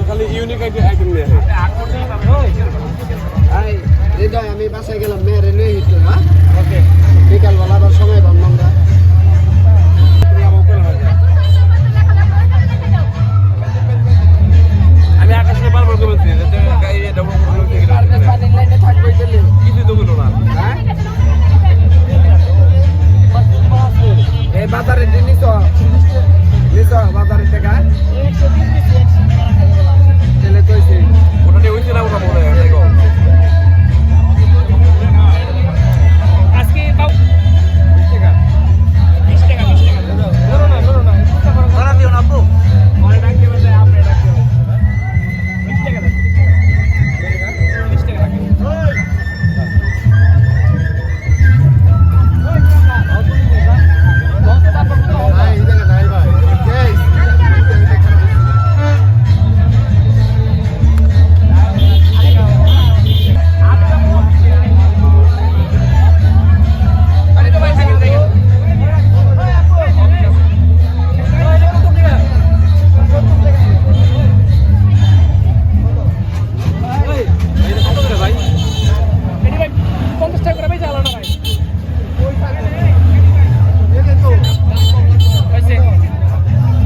খালি unique item নিয়ে হৃদয় আমি বাসায় গেলাম মেয়েরে নিয়ে হিট হ্যাঁ ওকে বিকালবেলা আবার সময় পাম আমরা আমি আকাশে বারবার বলছি কিছু তো বলো না এই বাজারের জিনিস বাজারের টাকা